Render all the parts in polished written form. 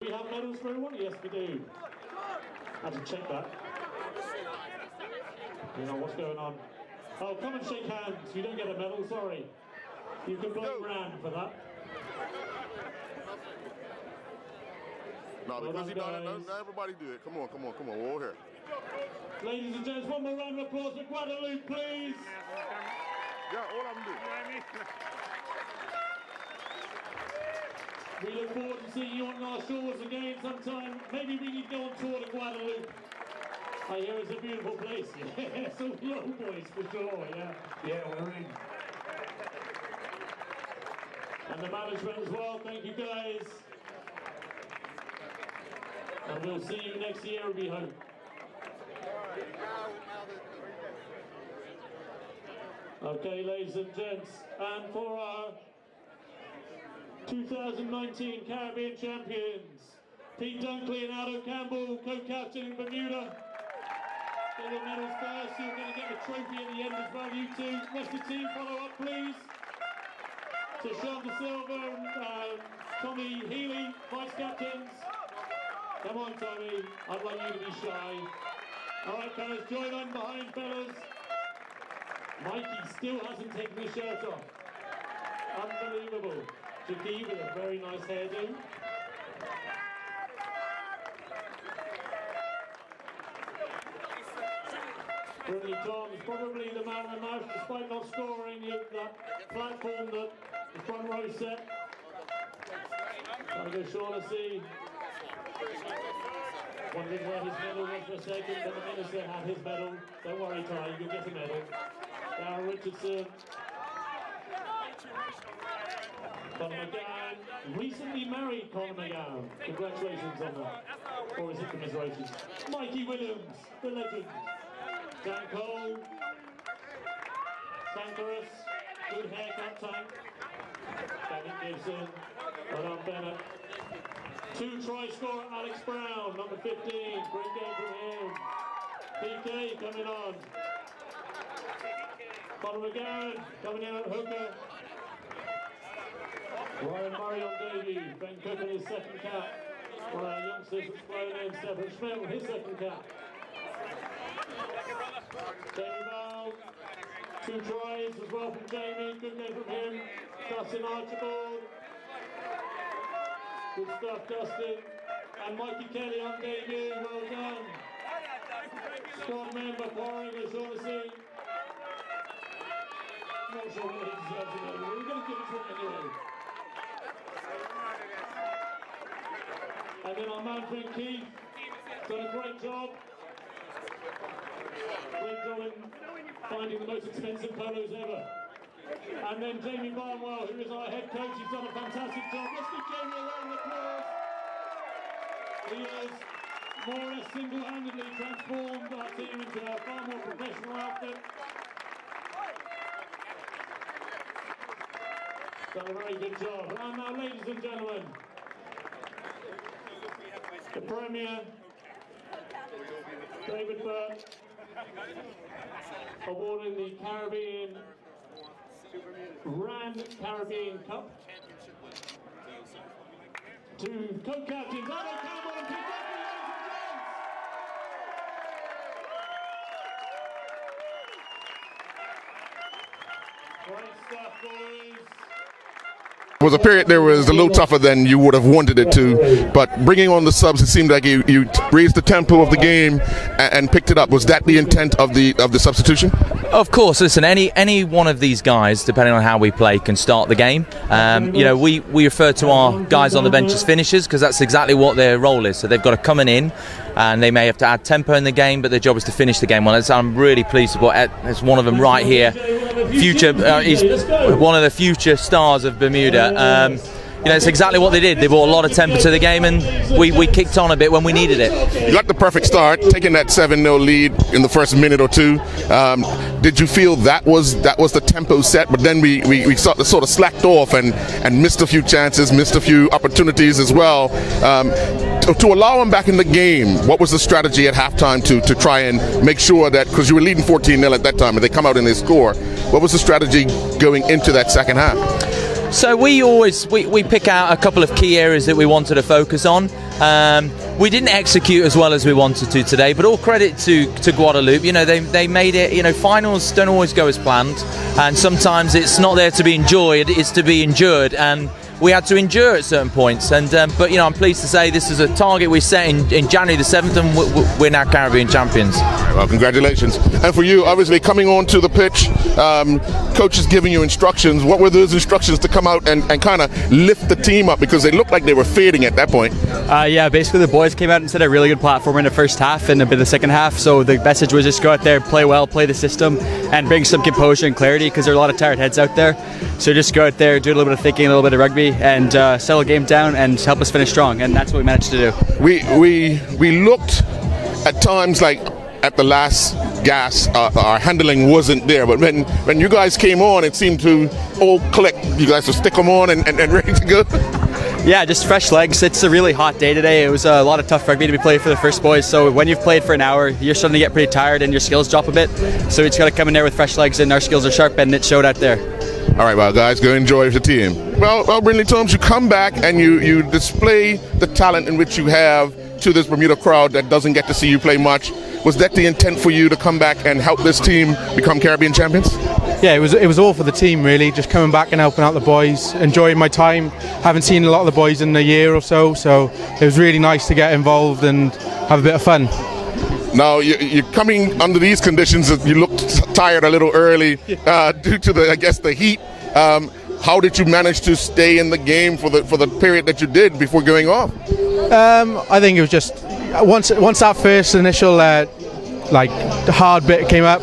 We have medals for everyone? Yes, we do. I had to check that. You know what's going on. Oh, come and shake hands. You don't get a medal, sorry. You can blame Rand for that. No, because he done it, not everybody do it. Come on, come on, come on. We're all here. Ladies and gents, one more round of applause for Guadalupe, please. Yeah, all of them do. We look forward to seeing you on our shores again sometime. Maybe we need to go on tour to Guadalupe. I hear it's a beautiful place. Yeah, so the old boys for sure, yeah. Yeah, we're in. And the management as well, thank you guys. And we'll see you next year, we hope. Okay, ladies and gents, and for our 2019 Caribbean champions, Pete Dunkley and Aldo Campbell, co-captain in Bermuda. Get the medals first, you're going to get the trophy at the end as well, you two. Rest of the team, follow up please. To Sean De Silva and Tommy Healy, vice captains. Come on, Tommy, I'd like you to be shy. All right, fellas, join on behind, fellas. Mikey still hasn't taken his shirt off. Unbelievable. Jackie with a very nice hairdo. Brimley Tom is probably the man of the match, despite not scoring that platform that the front row set. Trying to go Shaughnessy. Wondering where his medal was for a second, but the minister had his medal. Don't worry, Ty, you'll get a medal. Darren Richardson. Conor McGann, recently married Conor McGowan. Congratulations on that. Or is it commiserations? Mikey Williams, the legend. Dan Cole. Tankerus. Good haircut, Tank. Bennett Gibson. Well done, Bennett. 2-try scorer, Alex Brown, number 15. Great game from him. PK coming on. Conor McGowan coming in at hooker. Ryan Murray on debut. Ben Cook in his second cap. One of our youngsters that's flown in. Stephen Schmidt with his second cap. Jamie Bowles. 2 tries as well from Jamie. Good game from him. Dustin Archibald. Good stuff, Dustin. And Mikey Kelly on debut. Well done. Squad member, Warren O'Shaughnessy. Not sure what he deserves to know, but we're going to give it to him anyway. And then our man friend Keith, done a great job. Great job in finding the most expensive polos ever. And then Jamie Barnwell, who is our head coach, he's done a fantastic job. Let's give Jamie a round of applause. He has more or less single-handedly transformed our team into a far more professional outfit. Done a very good job. And now, ladies and gentlemen, the Premier, David Burt, awarding the Caribbean Rand Caribbean Cup to co-captains Adam Campbell and Pete Duffy, ladies and gents. Great stuff, boys. It was a period there was a little tougher than you would have wanted it to, but bringing on the subs, it seemed like you raised the tempo of the game and picked it up. Was that the intent of the substitution? Of course. Listen, any one of these guys, depending on how we play, can start the game. We refer to our guys on the bench as finishers because that's exactly what their role is. So they've got to come in, and they may have to add tempo in the game, but their job is to finish the game well. I'm really pleased with there's one of them right here. He's one of the future stars of Bermuda. It's exactly what they did. They brought a lot of tempo to the game, and we kicked on a bit when we needed it. You got the perfect start, taking that 7-0 lead in the first minute or two. Did you feel that was the tempo set? But then we sort of slacked off and missed a few chances, missed a few opportunities as well. To allow them back in the game, what was the strategy at halftime to try and make sure that, because you were leading 14-0 at that time, and they come out and they score, what was the strategy going into that second half? So we pick out a couple of key areas that we wanted to focus on. We didn't execute as well as we wanted to today, but all credit to Guadeloupe. They made it. Finals don't always go as planned, and sometimes it's not there to be enjoyed, it's to be endured, and we had to endure at certain points. But I'm pleased to say this is a target we set in January the 7th, and we're now Caribbean champions. Well, congratulations. And for you, obviously, coming onto the pitch, coach is giving you instructions. What were those instructions to come out and kind of lift the team up, because they looked like they were fading at that point? Basically the boys came out and set a really good platform in the first half and a bit of the second half. So the message was just go out there, play well, play the system, and bring some composure and clarity, because there are a lot of tired heads out there. So just go out there, do a little bit of thinking, a little bit of rugby, and settle the game down and help us finish strong. And that's what we managed to do. We looked at times like at the last gas, our handling wasn't there, but when you guys came on, it seemed to all click. You guys would stick them on and ready to go. Yeah, just fresh legs. It's a really hot day today. It was a lot of tough rugby to be played for the first boys. So when you've played for an hour, you're starting to get pretty tired and your skills drop a bit. So we just got to come in there with fresh legs, and our skills are sharp, and it showed out there. All right, well, guys, go enjoy the team. Well, Brindley Thomas, you come back and you display the talent in which you have to this Bermuda crowd that doesn't get to see you play much. Was that the intent for you to come back and help this team become Caribbean champions? Yeah, it was all for the team, really, just coming back and helping out the boys, enjoying my time. Haven't seen a lot of the boys in a year or so it was really nice to get involved and have a bit of fun. Now, you're coming under these conditions. You looked tired a little early due to the heat. How did you manage to stay in the game for the period that you did before going off? I think it was just once that first initial like the hard bit came up,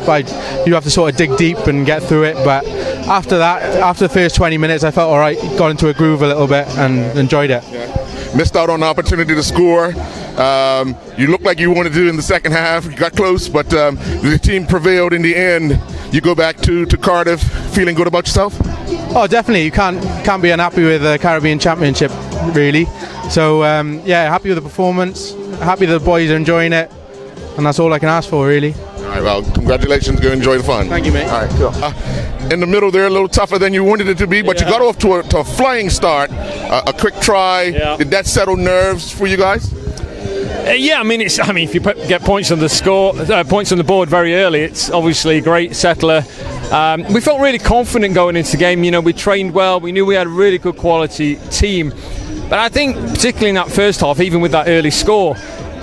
you have to sort of dig deep and get through it. But after that, after the first 20 minutes, I felt all right, got into a groove a little bit and enjoyed it. Missed out on the opportunity to score. You looked like you wanted to do in the second half. You got close, but the team prevailed in the end. You go back to Cardiff feeling good about yourself? Oh, definitely. You can't be unhappy with the Caribbean Championship, really. So yeah, happy with the performance. Happy that the boys are enjoying it, and that's all I can ask for, really. All right, well, congratulations. Go enjoy the fun. Thank you, mate. All right, cool. In the middle there, a little tougher than you wanted it to be, but you got off to a flying start. A quick try. Yeah. Did that settle nerves for you guys? Yeah, I mean, if you get points on the points on the board very early, it's obviously a great settler. We felt really confident going into the game. You know, we trained well. We knew we had a really good quality team. But I think, particularly in that first half, even with that early score,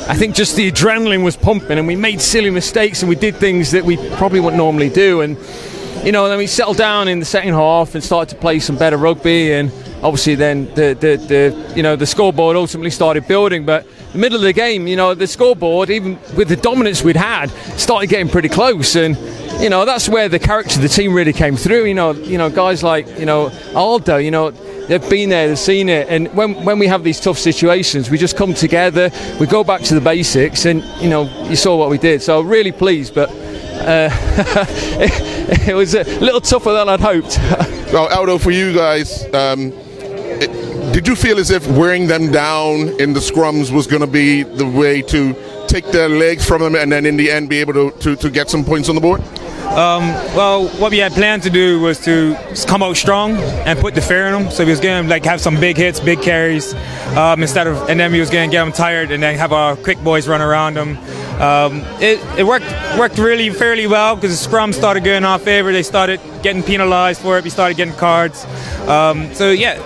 I think just the adrenaline was pumping, and we made silly mistakes, and we did things that we probably wouldn't normally do. And you know, then we settled down in the second half and started to play some better rugby, and obviously then the scoreboard ultimately started building. But the middle of the game, you know, the scoreboard, even with the dominance we'd had, started getting pretty close, and you know, that's where the character of the team really came through. You know, guys like, you know, Aldo, you know, they've been there, they've seen it, and when we have these tough situations, we just come together, we go back to the basics, and you know, you saw what we did. So really pleased, but it was a little tougher than I'd hoped. Well, Aldo, for you guys, did you feel as if wearing them down in the scrums was going to be the way to take their legs from them and then in the end be able to get some points on the board? Well, what we had planned to do was to come out strong and put the fear in them. So we was going to like have some big hits, big carries, and then we was going to get them tired and then have our quick boys run around them. It worked really fairly well because the scrum started going in our favour. They started getting penalised for it. We started getting cards. So yeah,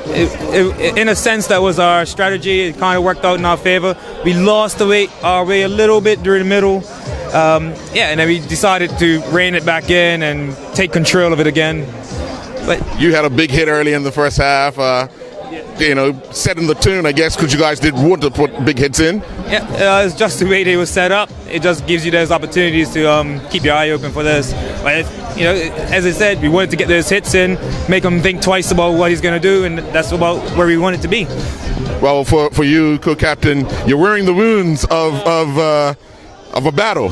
in a sense that was our strategy. It kind of worked out in our favour. We lost our way a little bit during the middle. And then we decided to rein it back in and take control of it again. But you had a big hit early in the first half, you know, setting the tune, I guess, because you guys did want to put big hits in. Yeah, it's just the way they were set up. It just gives you those opportunities to keep your eye open for this. But you know, as I said, we wanted to get those hits in, make them think twice about what he's going to do, and that's about where we want it to be. Well, for you, co-captain, you're wearing the wounds of a battle.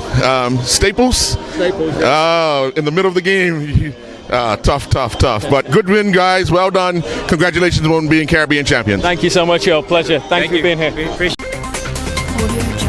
Staples? Staples, yeah. In the middle of the game. Tough. But good win, guys. Well done. Congratulations on being Caribbean champions. Thank you so much, yo. Pleasure. Thanks for being here. We appreciate it.